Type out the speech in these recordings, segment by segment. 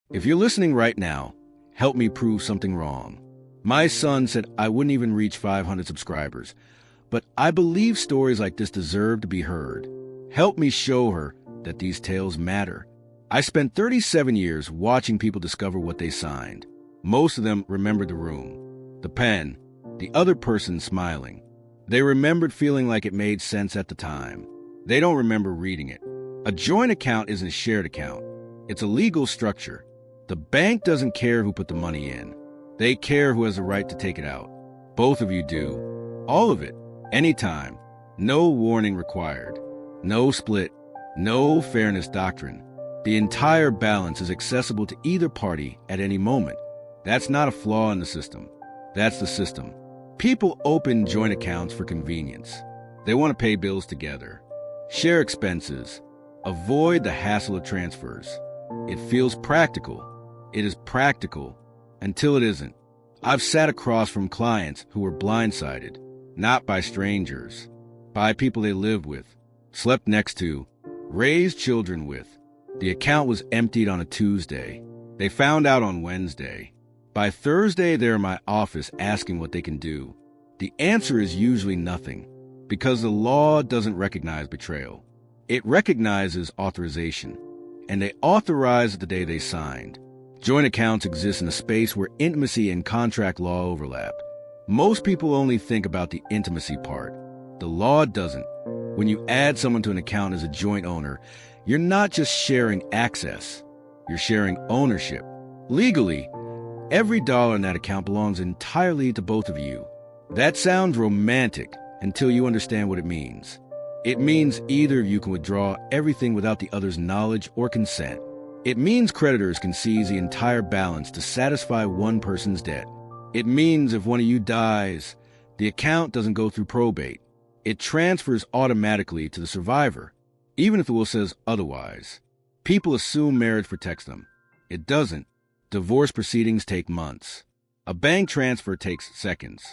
If you're listening right now, help me prove something wrong. My son said I wouldn't even reach 500 subscribers, but I believe stories like this deserve to be heard. Help me show her that these tales matter. I spent 37 years watching people discover what they signed. Most of them remembered the room, the pen, the other person smiling. They remembered feeling like it made sense at the time. They don't remember reading it. A joint account isn't a shared account. It's a legal structure. The bank doesn't care who put the money in. They care who has the right to take it out. Both of you do. All of it. Anytime. No warning required. No split. No fairness doctrine. The entire balance is accessible to either party at any moment. That's not a flaw in the system. That's the system. People open joint accounts for convenience. They want to pay bills together. Share expenses. Avoid the hassle of transfers. It feels practical. It is practical until it isn't. I've sat across from clients who were blindsided, not by strangers, by people they lived with, slept next to, raised children with. The account was emptied on a Tuesday. They found out on Wednesday. By Thursday, they're in my office asking what they can do. The answer is usually nothing, because the law doesn't recognize betrayal. It recognizes authorization, and they authorized the day they signed. Joint accounts exist in a space where intimacy and contract law overlap. Most people only think about the intimacy part. The law doesn't. When you add someone to an account as a joint owner, you're not just sharing access. You're sharing ownership. Legally, every dollar in that account belongs entirely to both of you. That sounds romantic until you understand what it means. It means either of you can withdraw everything without the other's knowledge or consent. It means creditors can seize the entire balance to satisfy one person's debt. It means if one of you dies, the account doesn't go through probate. It transfers automatically to the survivor, even if the will says otherwise. People assume marriage protects them. It doesn't. Divorce proceedings take months. A bank transfer takes seconds.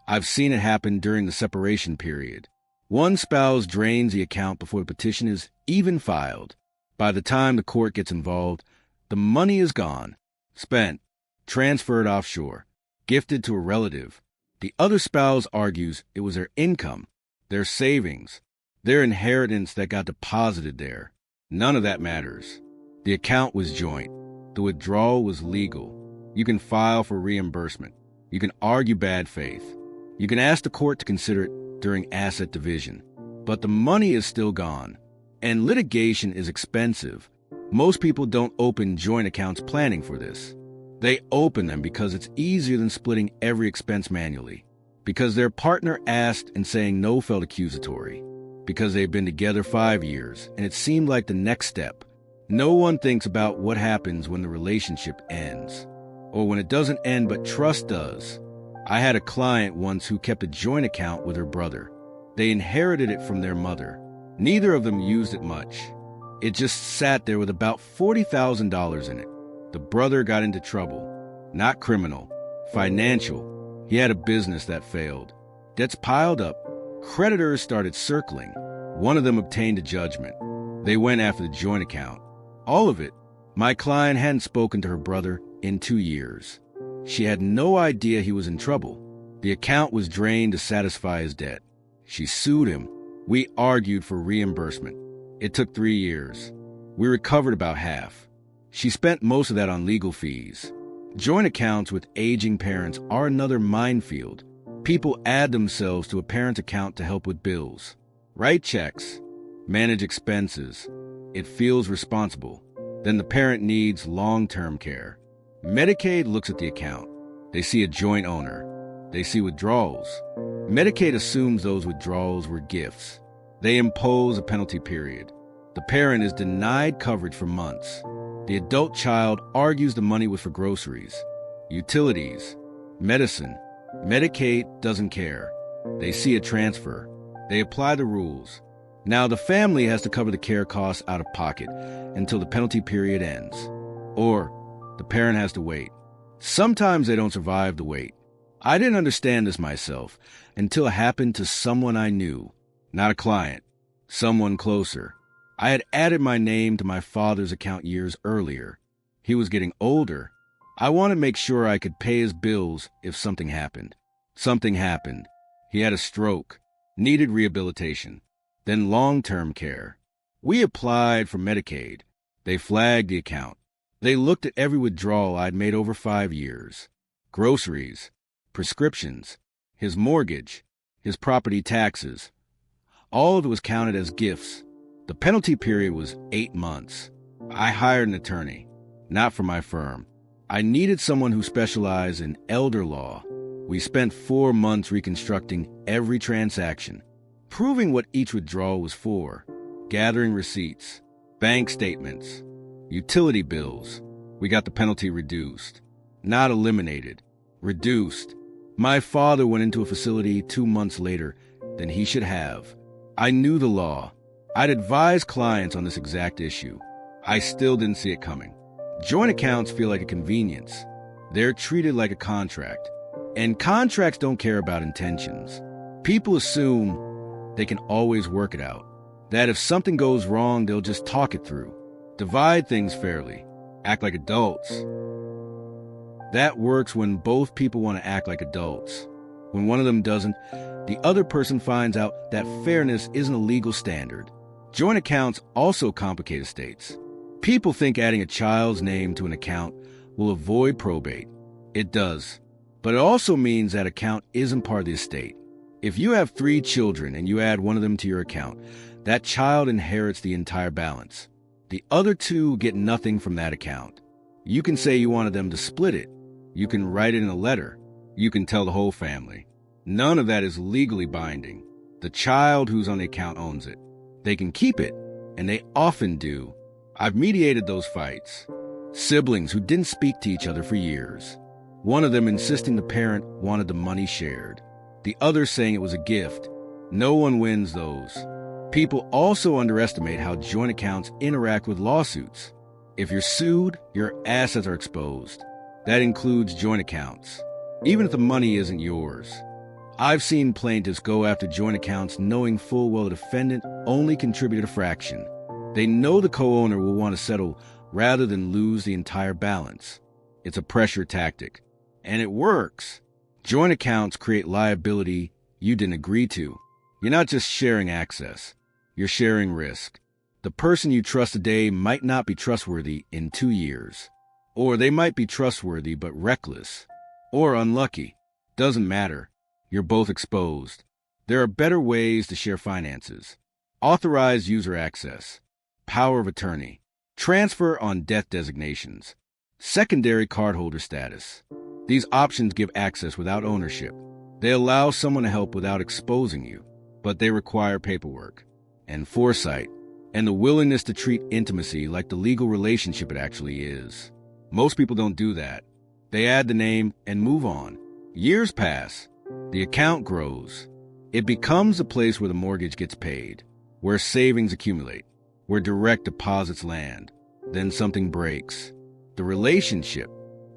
I've seen it happen during the separation period. One spouse drains the account before the petition is even filed. By the time the court gets involved, the money is gone, spent, transferred offshore, gifted to a relative. The other spouse argues it was their income, their savings, their inheritance that got deposited there. None of that matters. The account was joint. The withdrawal was legal. You can file for reimbursement. You can argue bad faith. You can ask the court to consider it during asset division. But the money is still gone. And litigation is expensive. Most people don't open joint accounts planning for this. They open them because it's easier than splitting every expense manually. Because their partner asked and saying no felt accusatory. Because they've been together 5 years and it seemed like the next step. No one thinks about what happens when the relationship ends. Or when it doesn't end but trust does. I had a client once who kept a joint account with her brother. They inherited it from their mother. Neither of them used it much. It just sat there with about $40,000 in it. The brother got into trouble. Not criminal. Financial. He had a business that failed. Debts piled up. Creditors started circling. One of them obtained a judgment. They went after the joint account. All of it. My client hadn't spoken to her brother in 2 years. She had no idea he was in trouble. The account was drained to satisfy his debt. She sued him. We argued for reimbursement. It took 3 years. We recovered about half. She spent most of that on legal fees. Joint accounts with aging parents are another minefield. People add themselves to a parent's account to help with bills, write checks, manage expenses. It feels responsible. Then the parent needs long-term care. Medicaid looks at the account. They see a joint owner. They see withdrawals. Medicaid assumes those withdrawals were gifts. They impose a penalty period. The parent is denied coverage for months. The adult child argues the money was for groceries, utilities, medicine. Medicaid doesn't care. They see a transfer. They apply the rules. Now the family has to cover the care costs out of pocket until the penalty period ends. Or the parent has to wait. Sometimes they don't survive the wait. I didn't understand this myself until it happened to someone I knew. Not a client. Someone closer. I had added my name to my father's account years earlier. He He was getting older. I wanted to make sure I could pay his bills if something happened. Something happened. He had a stroke, needed rehabilitation, then long-term care. We applied for Medicaid. They flagged the account. They looked at every withdrawal I'd made over 5 years. Groceries, prescriptions, his mortgage, his property taxes. All of it was counted as gifts. The penalty period was 8 months. I hired an attorney, not for my firm. I needed someone who specialized in elder law. We spent 4 months reconstructing every transaction, proving what each withdrawal was for, gathering receipts, bank statements, utility bills. We got the penalty reduced. Not eliminated. Reduced. My father went into a facility 2 months later than he should have. I knew the law. I'd advised clients on this exact issue. I still didn't see it coming. Joint accounts feel like a convenience. They're treated like a contract. And contracts don't care about intentions. People assume they can always work it out. That if something goes wrong, they'll just talk it through. Divide things fairly. Act like adults. That works when both people want to act like adults. When one of them doesn't, the other person finds out that fairness isn't a legal standard. Joint accounts also complicate estates. People think adding a child's name to an account will avoid probate. It does. But it also means that account isn't part of the estate. If you have 3 children and you add one of them to your account, that child inherits the entire balance. The other 2 get nothing from that account. You can say you wanted them to split it. You can write it in a letter. You can tell the whole family. None of that is legally binding. The child who's on the account owns it. They can keep it, and they often do. I've mediated those fights. Siblings who didn't speak to each other for years. One of them insisting the parent wanted the money shared. The other saying it was a gift. No one wins those. People also underestimate how joint accounts interact with lawsuits. If you're sued, your assets are exposed. That includes joint accounts, even if the money isn't yours. I've seen plaintiffs go after joint accounts knowing full well the defendant only contributed a fraction. They know the co-owner will want to settle rather than lose the entire balance. It's a pressure tactic. And it works. Joint accounts create liability you didn't agree to. You're not just sharing access. You're sharing risk. The person you trust today might not be trustworthy in 2 years. Or they might be trustworthy but reckless. Or unlucky. Doesn't matter. You're both exposed. There are better ways to share finances. Authorized user access. Power of attorney. Transfer on death designations. Secondary cardholder status. These options give access without ownership. They allow someone to help without exposing you, but they require paperwork and foresight and the willingness to treat intimacy like the legal relationship it actually is. Most people don't do that. They add the name and move on. Years pass. The account grows. It becomes a place where the mortgage gets paid, where savings accumulate, where direct deposits land. Then something breaks. The relationship,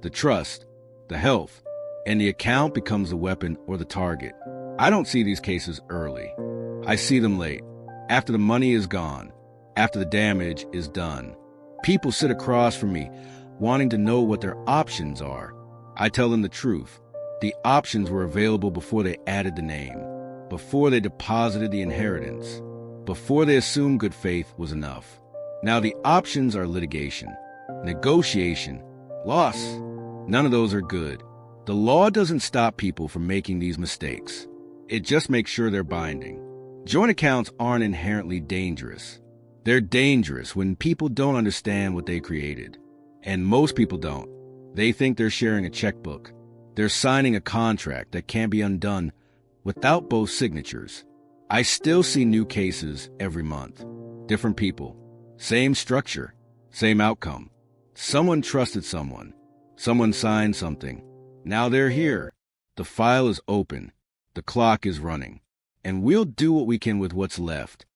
the trust, the health, and the account becomes the weapon or the target. I don't see these cases early. I see them late, after the money is gone, after the damage is done. People sit across from me, wanting to know what their options are. I tell them the truth. The options were available before they added the name, before they deposited the inheritance, before they assumed good faith was enough. Now the options are litigation, negotiation, loss. None of those are good. The law doesn't stop people from making these mistakes. It just makes sure they're binding. Joint accounts aren't inherently dangerous. They're dangerous when people don't understand what they created. And most people don't. They think they're sharing a checkbook. They're signing a contract that can't be undone without both signatures. I still see new cases every month. Different people. Same structure. Same outcome. Someone trusted someone. Someone signed something. Now they're here. The file is open. The clock is running. And we'll do what we can with what's left.